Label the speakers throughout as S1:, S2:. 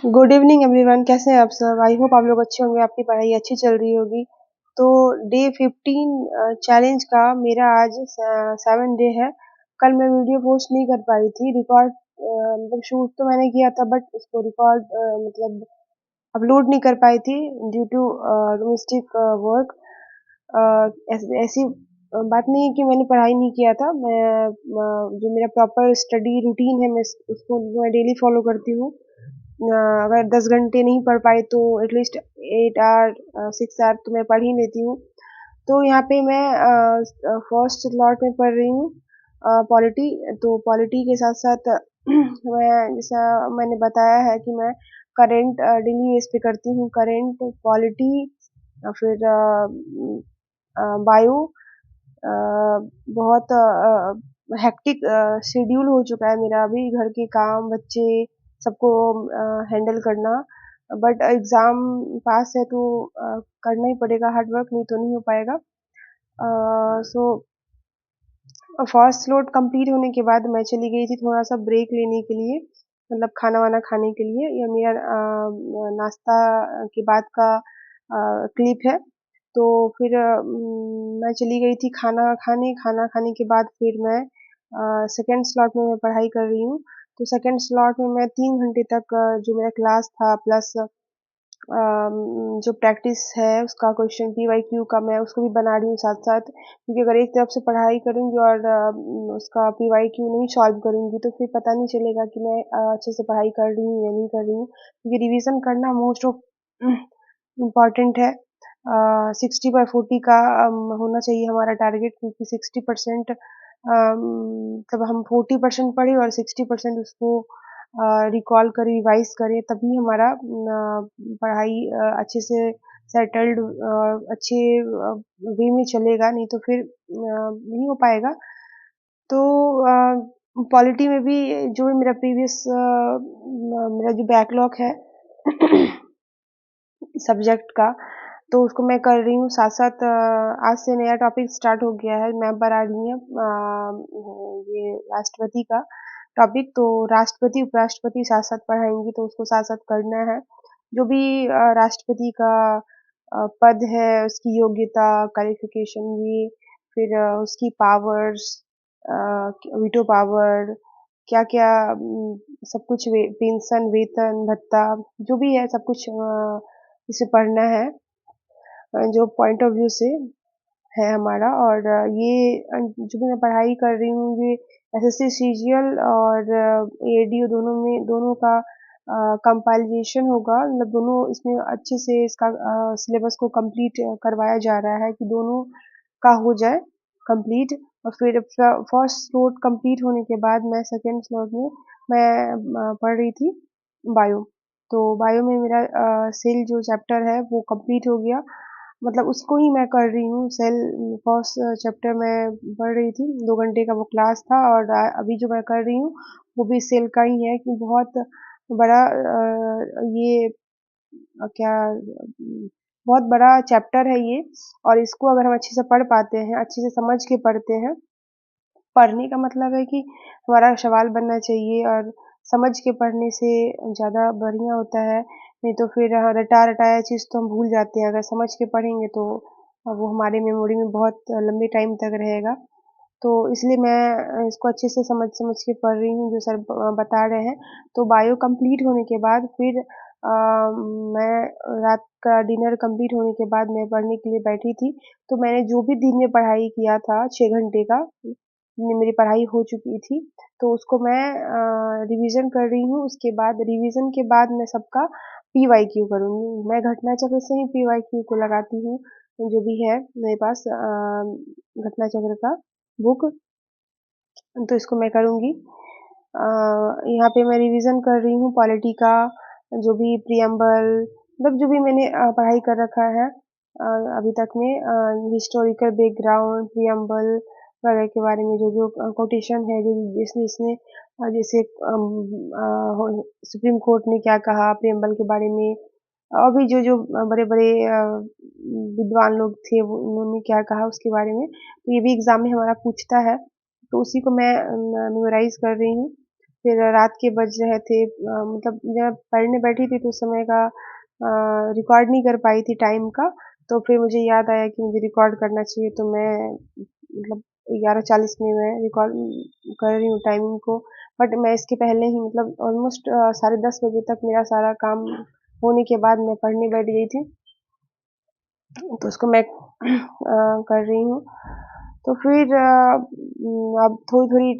S1: Good evening everyone, कैसे हैं आप सब। आई होप आप लोग अच्छे होंगे, आपकी पढ़ाई अच्छी चल रही होगी। तो डे 15 चैलेंज का मेरा आज 7 डे है। कल मैं वीडियो पोस्ट नहीं कर पाई थी। रिकॉर्ड मतलब शूट तो मैंने किया था, बट उसको रिकॉर्ड मतलब अपलोड नहीं कर पाई थी ड्यू टू डोमेस्टिक वर्क। ऐसी बात नहीं है कि मैंने पढ़ाई नहीं किया था। मैं जो मेरा प्रॉपर स्टडी रूटीन है, मैं उसको मैं डेली फॉलो करती हूँ। अगर 10 घंटे नहीं पढ़ पाई तो एटलीस्ट 8 आवर 6 आवर तो मैं पढ़ ही लेती हूँ। तो यहाँ पे मैं फर्स्ट स्लॉट में पढ़ रही हूँ पॉलिटी। तो पॉलिटी के साथ साथ मैं जैसा मैंने बताया है कि मैं करेंट डेली बेस पे करती हूँ। करेंट, पॉलिटी, फिर बायो। बहुत हेक्टिक शेड्यूल हो चुका है मेरा अभी, घर के काम, बच्चे, सबको हैंडल करना। बट एग्ज़ाम पास है तो करना ही पड़ेगा हार्ड वर्क, नहीं तो नहीं हो पाएगा। सो फर्स्ट स्लॉट कंप्लीट होने के बाद मैं चली गई थी थोड़ा सा ब्रेक लेने के लिए, मतलब खाना वाना खाने के लिए। यह मेरा नाश्ता के बाद का क्लिप है। तो फिर मैं चली गई थी खाना खाने के बाद फिर मैं सेकेंड स्लॉट में मैं पढ़ाई कर रही हूँ। तो सेकेंड स्लॉट में मैं 3 घंटे तक जो मेरा क्लास था, प्लस जो प्रैक्टिस है उसका, क्वेश्चन PYQ का, मैं उसको भी बना रही हूँ साथ साथ। क्योंकि अगर एक तरफ से पढ़ाई करूँगी और उसका PYQ नहीं सॉल्व करूँगी तो फिर पता नहीं चलेगा कि मैं अच्छे से पढ़ाई कर रही हूँ या नहीं कर रही हूँ। क्योंकि रिवीजन करना मोस्ट ऑफ इम्पॉर्टेंट है। 60/40 का होना चाहिए हमारा टारगेट, क्योंकि 60% तब हम 40% पढ़े और 60% उसको रिकॉल करें, रिवाइज करें, तभी हमारा पढ़ाई अच्छे से सेटल्ड अच्छे वे में चलेगा, नहीं तो फिर नहीं हो पाएगा। तो पॉलिटी में भी जो भी मेरा प्रीवियस मेरा जो बैकलॉग है सब्जेक्ट का, तो उसको मैं कर रही हूँ साथ साथ। आज से नया टॉपिक स्टार्ट हो गया है, मैम पढ़ा रही हैं ये राष्ट्रपति का टॉपिक। तो राष्ट्रपति उपराष्ट्रपति साथ साथ पढ़ाएंगी, तो उसको साथ साथ करना है। जो भी राष्ट्रपति का पद है, उसकी योग्यता, क्वालिफिकेशन, ये फिर उसकी पावर्स, वीटो पावर, क्या क्या सब कुछ, पेंशन, वेतन, भत्ता, जो भी है सब कुछ इसे पढ़ना है जो पॉइंट ऑफ व्यू से है हमारा। और ये जो भी मैं पढ़ाई कर रही हूँ, ये SSC CGL और AADO दोनों का कंपाइलेशन होगा। मतलब दोनों इसमें अच्छे से इसका सिलेबस को कंप्लीट करवाया जा रहा है कि दोनों का हो जाए कंप्लीट। और फिर फर्स्ट स्लॉट कंप्लीट होने के बाद मैं सेकेंड स्लॉट में मैं पढ़ रही थी बायो। तो बायो में मेरा सेल जो चैप्टर है वो कंप्लीट हो गया। मतलब उसको ही मैं कर रही हूँ। सेल फर्स्ट चैप्टर में पढ़ रही थी, 2 घंटे का वो क्लास था। और अभी जो मैं कर रही हूँ वो भी सेल का ही है, कि बहुत बड़ा ये क्या बहुत बड़ा चैप्टर है ये। और इसको अगर हम अच्छे से पढ़ पाते हैं, अच्छे से समझ के पढ़ते हैं, पढ़ने का मतलब है कि हमारा सवाल बनना चाहिए, और समझ के पढ़ने से ज़्यादा बढ़िया होता है। नहीं तो फिर रटा-रटाया चीज़ तो हम भूल जाते हैं। अगर समझ के पढ़ेंगे तो वो हमारे मेमोरी में बहुत लंबे टाइम तक रहेगा। तो इसलिए मैं इसको अच्छे से समझ के पढ़ रही हूँ जो सर बता रहे हैं। तो बायो कंप्लीट होने के बाद फिर मैं रात का डिनर कंप्लीट होने के बाद मैं पढ़ने के लिए बैठी थी। तो मैंने जो भी दिन में पढ़ाई किया था 6 घंटे का, मेरी पढ़ाई हो चुकी थी, तो उसको मैं रिवीजन कर रही हूँ। उसके बाद रिवीजन के बाद मैं सबका PYQ करूँगी। मैं घटना चक्र से ही PYQ को लगाती हूँ, जो भी है मेरे पास घटना चक्र का बुक, तो इसको मैं करूँगी। यहाँ पे मैं रिवीजन कर रही हूँ पॉलिटी का, जो भी प्रियम्बल, मतलब जो भी मैंने पढ़ाई कर रखा है अभी तक में, हिस्टोरिकल बैकग्राउंड, प्रियम्बल वगैरह के बारे में, जो जो कोटेशन है, जो जिसने जिसने जैसे सुप्रीम कोर्ट ने क्या कहा प्रियम्बल के बारे में, और भी जो जो बड़े बड़े विद्वान लोग थे उन्होंने क्या कहा उसके बारे में। तो ये भी एग्जाम में हमारा पूछता है, तो उसी को मैं मेमोराइज कर रही हूँ। फिर रात के बज रहे थे, मतलब जब पढ़ने बैठी थी तो उस समय का रिकॉर्ड नहीं कर पाई थी टाइम का। तो फिर मुझे याद आया कि मुझे रिकॉर्ड करना चाहिए, तो मैं मतलब 11:40 में मैं रिकॉर्ड कर रही हूँ टाइमिंग को। बट मैं इसके पहले ही मतलब ऑलमोस्ट 10:30 बजे तक मेरा सारा काम होने के बाद मैं पढ़ने बैठ गई थी। तो उसको मैं कर रही हूँ। तो फिर अब थोड़ी-थोड़ी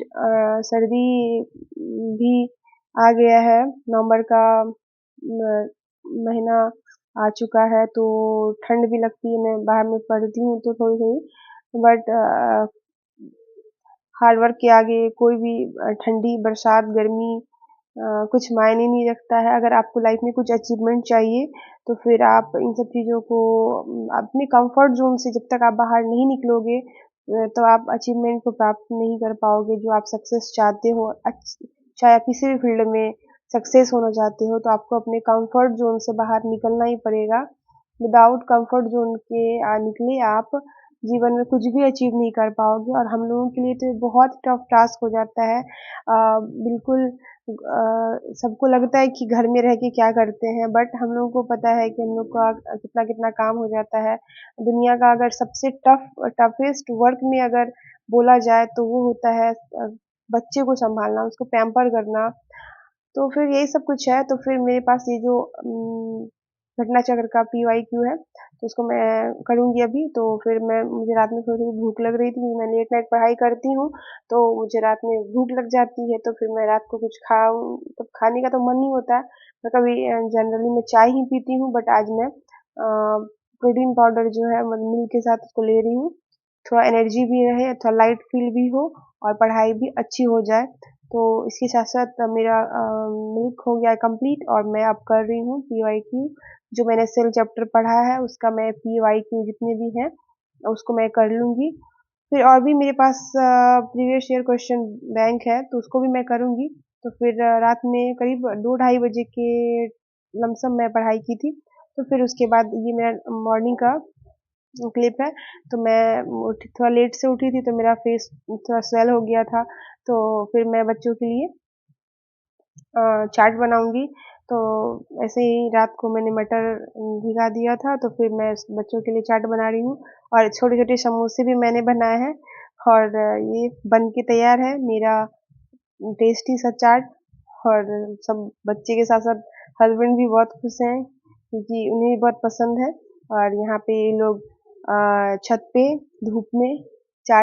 S1: सर्दी भी आ गया है। नवंबर का म महीना आ चुका है, तो ठंड भी लगती है। मैं बाहर में पढ़ती हूँ तो थोड़ी-थोड़ी, बट हार्ड वर्क के आगे कोई भी ठंडी, बरसात, गर्मी कुछ मायने नहीं रखता है। अगर आपको लाइफ में कुछ अचीवमेंट चाहिए, तो फिर आप इन सब चीज़ों को अपने कंफर्ट ज़ोन से जब तक आप बाहर नहीं निकलोगे, तो आप अचीवमेंट को प्राप्त नहीं कर पाओगे, जो आप सक्सेस चाहते हो। चाहे आप किसी भी फील्ड में सक्सेस होना चाहते हो, तो आपको अपने कंफर्ट ज़ोन से बाहर निकलना ही पड़ेगा। विदाउट कंफर्ट ज़ोन के निकले आप जीवन में कुछ भी अचीव नहीं कर पाओगे, और हम लोगों के लिए तो बहुत टफ टास्क हो जाता है। बिल्कुल सबको लगता है कि घर में रह के क्या करते हैं, बट हम लोगों को पता है कि हम लोग का कितना-कितना काम हो जाता है। दुनिया का अगर सबसे टफेस्ट वर्क में अगर बोला जाए, तो वो होता है बच्चे को सँभालना, उसको पैम्पर करना। तो फिर यही सब कुछ है। तो फिर मेरे पास ये जो घटना चक्र का PYQ है, तो उसको मैं करूँगी अभी। तो फिर मुझे रात में थोड़ी-थोड़ी भूख लग रही थी, क्योंकि मैं लेट नाइट पढ़ाई करती हूँ, तो मुझे रात में भूख लग जाती है। तो फिर मैं रात को कुछ खाऊँ, तो खाने का तो मन नहीं होता है। मैं कभी जनरली मैं चाय ही पीती हूँ, बट आज मैं प्रोटीन पाउडर जो है मिल्क के साथ उसको ले रही हूँ। थोड़ा एनर्जी भी रहे, थोड़ा लाइट फील भी हो, और पढ़ाई भी अच्छी हो जाए। तो इसके साथ-साथ मेरा मिल्क हो गया कंप्लीट, और मैं अब कर रही हूँ PYQ। जो मैंने सेल चैप्टर पढ़ा है उसका मैं PYQ जितने भी हैं उसको मैं कर लूँगी। फिर और भी मेरे पास प्रीवियस ईयर क्वेश्चन बैंक है, तो उसको भी मैं करूँगी। तो फिर रात में करीब 2 ढाई बजे के लमसम मैं पढ़ाई की थी। तो फिर उसके बाद ये मेरा मॉर्निंग का क्लिप है। तो मैं थोड़ा लेट से उठी थी, तो मेरा फेस थोड़ा स्वेल हो गया था। तो फिर मैं बच्चों के लिए चाट बनाऊँगी। तो ऐसे ही रात को मैंने मटर भिगा दिया था, तो फिर मैं बच्चों के लिए चाट बना रही हूँ। और छोटे-छोटे समोसे भी मैंने बनाए हैं, और ये बन के तैयार है मेरा टेस्टी सा चाट। और सब बच्चे के साथ-साथ हस्बैंड भी बहुत खुश हैं, क्योंकि उन्हें भी बहुत पसंद है। और यहाँ पे ये लोग छत पे धूप में